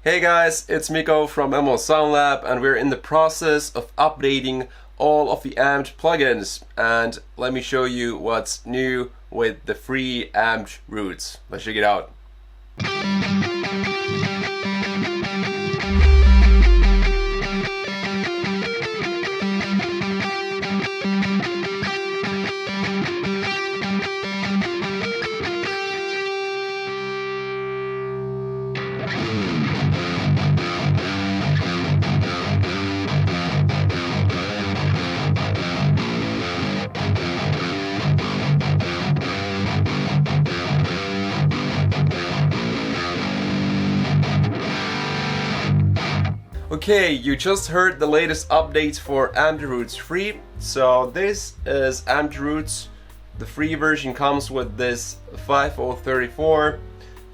Hey guys, it's Miko from ML Sound Lab, and we're in the process of updating all of the amped plugins. And let me show you what's new with the free amped roots. Let's check it out. Okay, you just heard the latest updates for Amped Roots Free. So this is Amped Roots. The free version comes with this 5034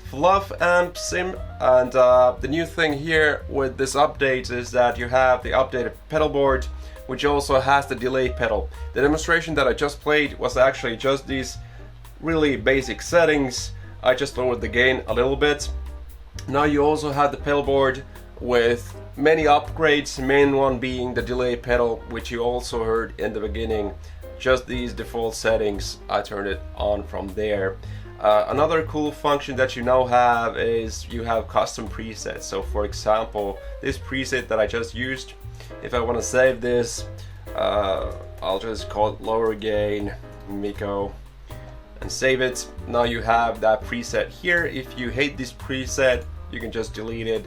fluff amp sim, and the new thing here with this update is that you have the updated pedal board, which also has the delay pedal. The demonstration that I just played was actually just these really basic settings. I just lowered the gain a little bit. Now you also have the pedal board with many upgrades, main one being the delay pedal, which you also heard in the beginning. Just these default settings, I turned it on from there. Another cool function that you now have is you have custom presets. So for example, this preset that I just used, if I want to save this, I'll just call it lower gain Miko and save it. Now you have that preset here. If you hate this preset, you can just delete it.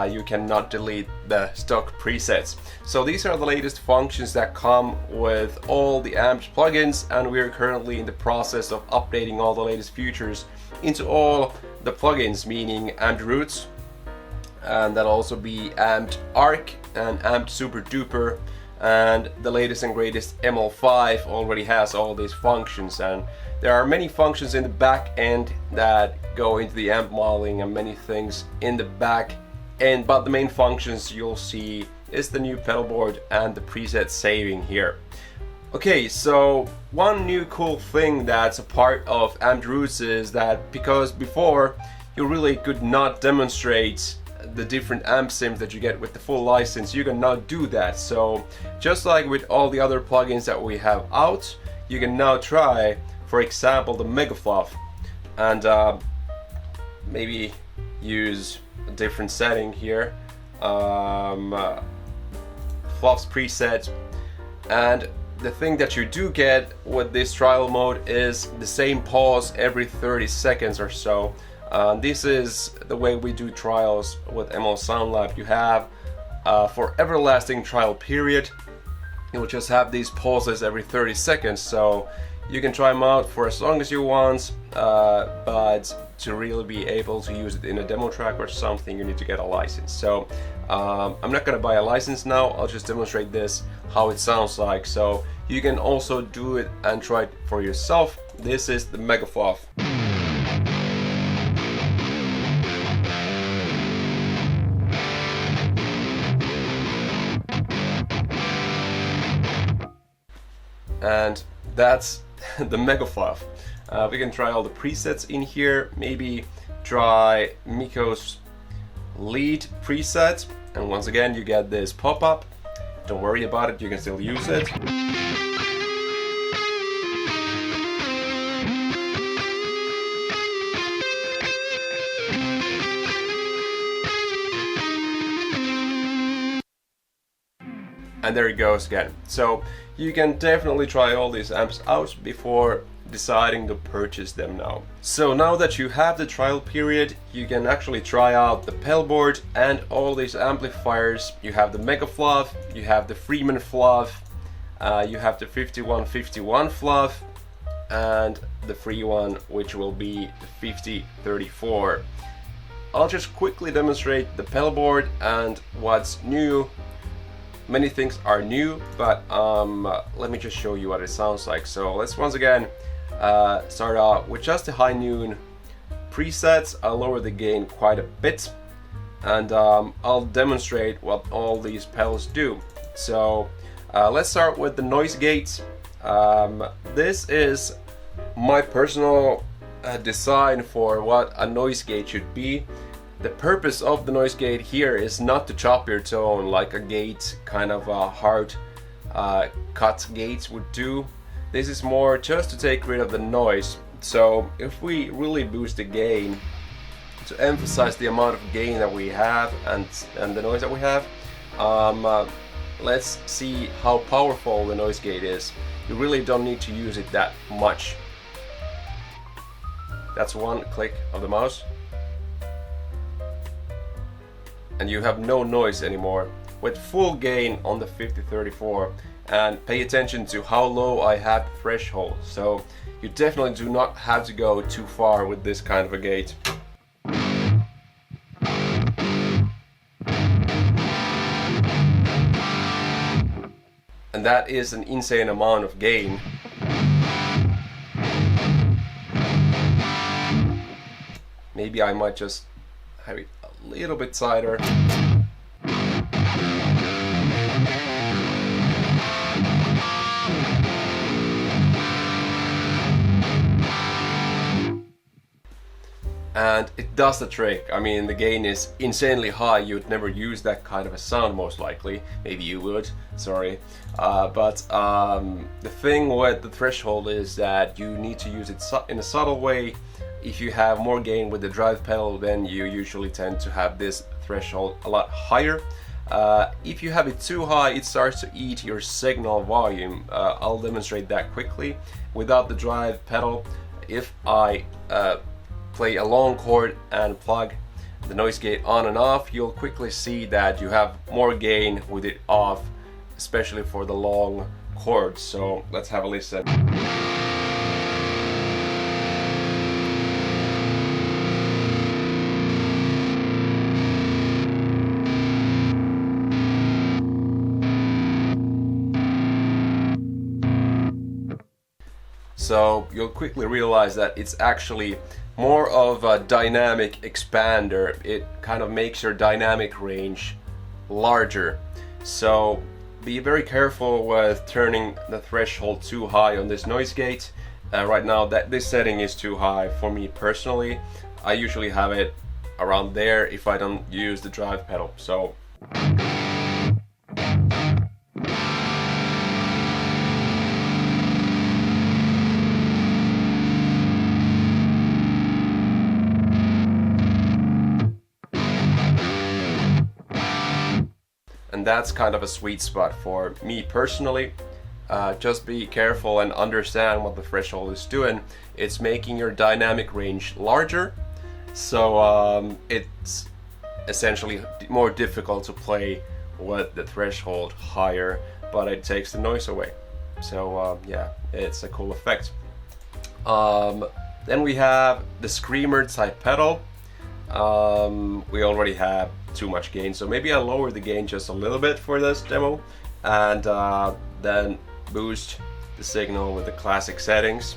You cannot delete the stock presets. So these are the latest functions that come with all the amped plugins, and we are currently in the process of updating all the latest features into all the plugins, meaning amped roots, and that'll also be amped arc and amped super duper, and the latest and greatest ML5 already has all these functions. And there are many functions in the back end that go into the amp modeling and many things in the back. But the main functions you'll see is the new pedal board and the preset saving here. Okay, so one new cool thing that's a part of Amped Roots is that because before you really could not demonstrate the different amp sims that you get with the full license, you can now do that. So just like with all the other plugins that we have out, you can now try, for example, the Mega Fluff, and maybe use a different setting here, Fluff's preset. And the thing that you do get with this trial mode is the same pause every 30 seconds or so. This is the way we do trials with ML Sound Lab. You have for everlasting trial period, you'll just have these pauses every 30 seconds, so you can try them out for as long as you want, but to really be able to use it in a demo track or something, you need to get a license. So I'm not gonna buy a license now, I'll just demonstrate this, how it sounds like. So you can also do it and try it for yourself. This is the Mega Fluff. And that's the Mega Fluff. We can try all the presets in here, maybe try Miko's lead preset, and once again you get this pop-up. Don't worry about it, you can still use it. And there it goes again. So you can definitely try all these amps out before deciding to purchase them now. So now that you have the trial period, you can actually try out the pedal board and all these amplifiers. You have the Mega Fluff, you have the Freeman Fluff, you have the 5151 Fluff, and the free one, which will be the 5034. I'll just quickly demonstrate the pedal board and what's new. Many things are new, but let me just show you what it sounds like. So let's once again start out with just the high noon presets. I'll lower the gain quite a bit, and I'll demonstrate what all these pedals do. So let's start with the noise gate. This is my personal design for what a noise gate should be. The purpose of the noise gate here is not to chop your tone like a gate, kind of a hard cut gates would do. This is more just to take rid of the noise. So if we really boost the gain to emphasize the amount of gain that we have and the noise that we have, let's see how powerful the noise gate is. You really don't need to use it that much. That's one click of the mouse and you have no noise anymore with full gain on the 5034. And pay attention to how low I have the threshold. So you definitely do not have to go too far with this kind of a gate. And that is an insane amount of gain. Maybe I might just have it a little bit tighter. And it does the trick. I mean, the gain is insanely high. You'd never use that kind of a sound, most likely. Maybe you would, sorry. But the thing with the threshold is that you need to use it in a subtle way. If you have more gain with the drive pedal, then you usually tend to have this threshold a lot higher. If you have it too high, it starts to eat your signal volume. I'll demonstrate that quickly. Without the drive pedal, if I play a long chord and plug the noise gate on and off, you'll quickly see that you have more gain with it off, especially for the long chords. So let's have a listen. So you'll quickly realize that it's actually more of a dynamic expander. It kind of makes your dynamic range larger. So be very careful with turning the threshold too high on this noise gate. Right now this setting is too high for me personally. I usually have it around there if I don't use the drive pedal. So and that's kind of a sweet spot for me personally. Just be careful and understand what the threshold is doing. It's making your dynamic range larger, so it's essentially more difficult to play with the threshold higher, but it takes the noise away. So yeah, it's a cool effect. Then we have the screamer type pedal. We already have too much gain, so maybe I'll lower the gain just a little bit for this demo and then boost the signal with the classic settings.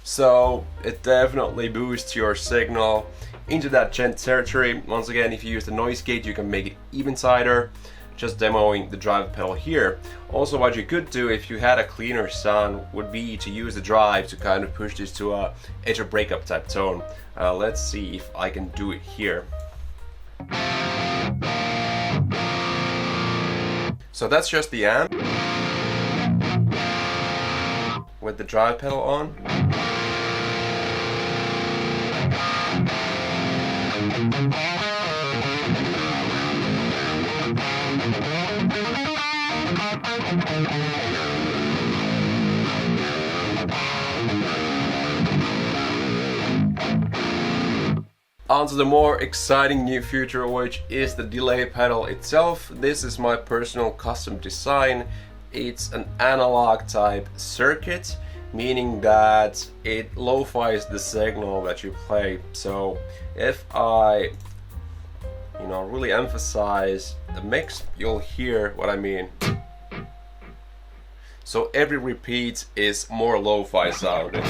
So it definitely boosts your signal into that gent territory. Once again, if you use the noise gate, you can make it even tighter, just demoing the drive pedal here. Also, what you could do if you had a cleaner sound would be to use the drive to kind of push this to a edge of breakup type tone. Let's see if I can do it here. So that's just the amp with the drive pedal on. On to the more exciting new feature, which is the delay pedal itself. This is my personal custom design. It's an analog type circuit, meaning that it lo-fies the signal that you play. So if I really emphasize the mix, you'll hear what I mean. So every repeat is more lo-fi sounding.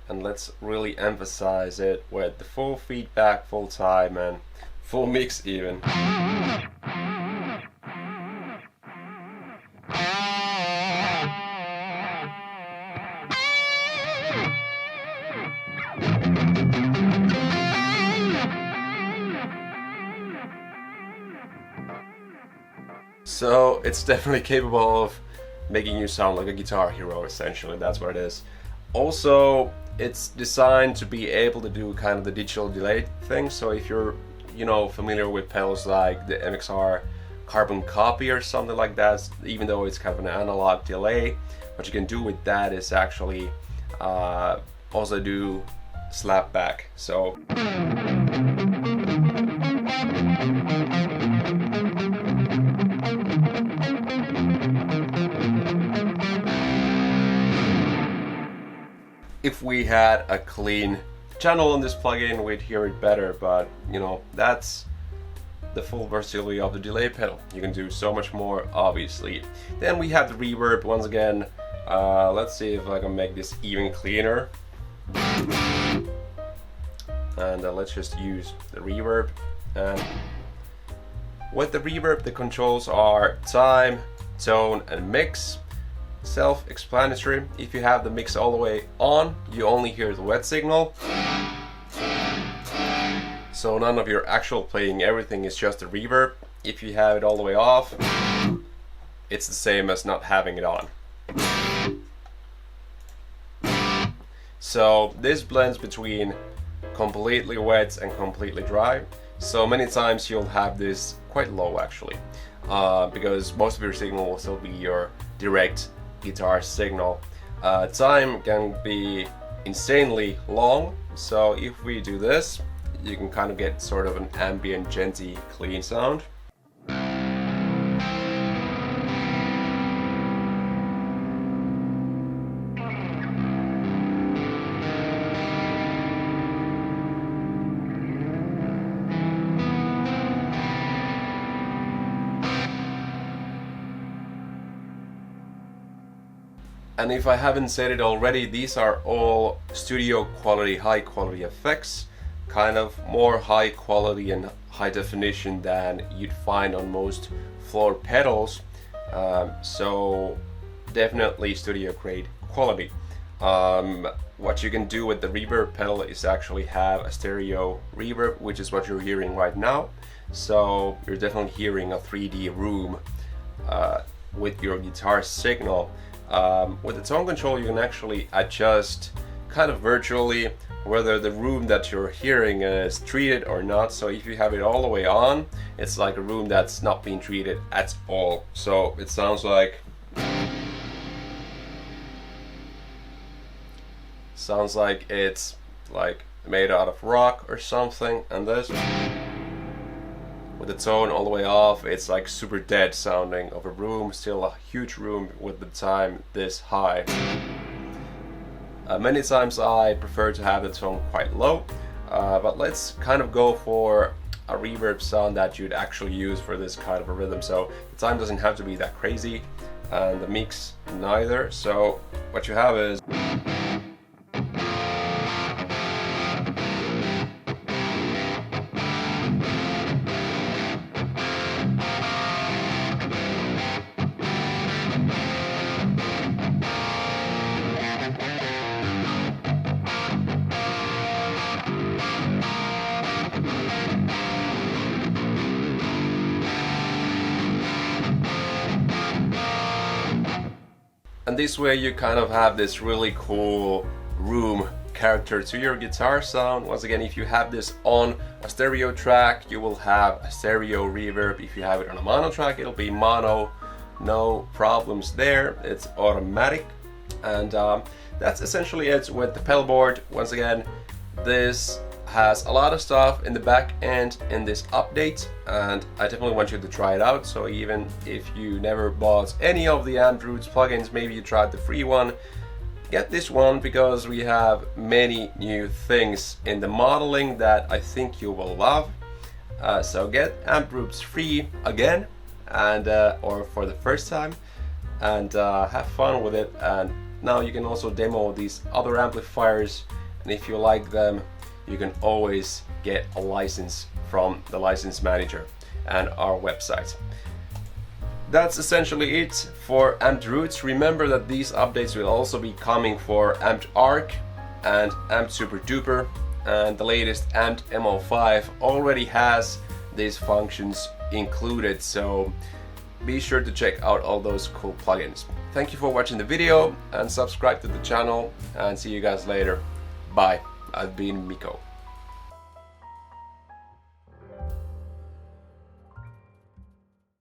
And let's really emphasize it with the full feedback, full time, and full mix even. So it's definitely capable of making you sound like a guitar hero, essentially. That's what it is. Also, it's designed to be able to do kind of the digital delay thing. So if you're familiar with pedals like the MXR carbon copy or something like that, even though it's kind of an analog delay, what you can do with that is actually also do slap back. So if we had a clean channel on this plugin, we'd hear it better, but that's the full versatility of the delay pedal. You can do so much more, obviously. Then we have the reverb once again. Let's see if I can make this even cleaner. And let's just use the reverb. And with the reverb, the controls are time, tone, and mix. Self-explanatory. If you have the mix all the way on, you only hear the wet signal. So none of your actual playing, everything is just the reverb. If you have it all the way off, it's the same as not having it on. So this blends between completely wet and completely dry. So many times you'll have this quite low actually, because most of your signal will still be your direct guitar signal. Time can be insanely long, so if we do this, you can kind of get sort of an ambient, genty, clean sound. And if I haven't said it already, these are all studio quality, high quality effects, kind of more high quality and high definition than you'd find on most floor pedals. So definitely studio grade quality. What you can do with the reverb pedal is actually have a stereo reverb, which is what you're hearing right now. So you're definitely hearing a 3D room with your guitar signal. With the tone control, you can actually adjust kind of virtually whether the room that you're hearing is treated or not. So if you have it all the way on, it's like a room that's not being treated at all. So it sounds like it's like made out of rock or something. And this, with the tone all the way off, it's like super dead sounding of a room, still a huge room with the time this high. Many times I prefer to have the tone quite low, but let's kind of go for a reverb sound that you'd actually use for this kind of a rhythm. So the time doesn't have to be that crazy, and the mix neither. So what you have is and this way you kind of have this really cool room character to your guitar sound. Once again, if you have this on a stereo track, you will have a stereo reverb. If you have it on a mono track, it'll be mono. No problems there, it's automatic. And that's essentially it with the pedalboard. Once again, this has a lot of stuff in the back end in this update, and I definitely want you to try it out. So even if you never bought any of the Amped Roots plugins, maybe you tried the free one, get this one because we have many new things in the modeling that I think you will love. So get Amped Roots free again, and or for the first time, and have fun with it. And now you can also demo these other amplifiers, and if you like them, you can always get a license from the license manager and our website. That's essentially it for Amped Roots. Remember that these updates will also be coming for Amped Arc and Amped Super Duper, and the latest Amped MO5 already has these functions included, so be sure to check out all those cool plugins. Thank you for watching the video, and subscribe to the channel, and see you guys later. Bye. I've been Mikko.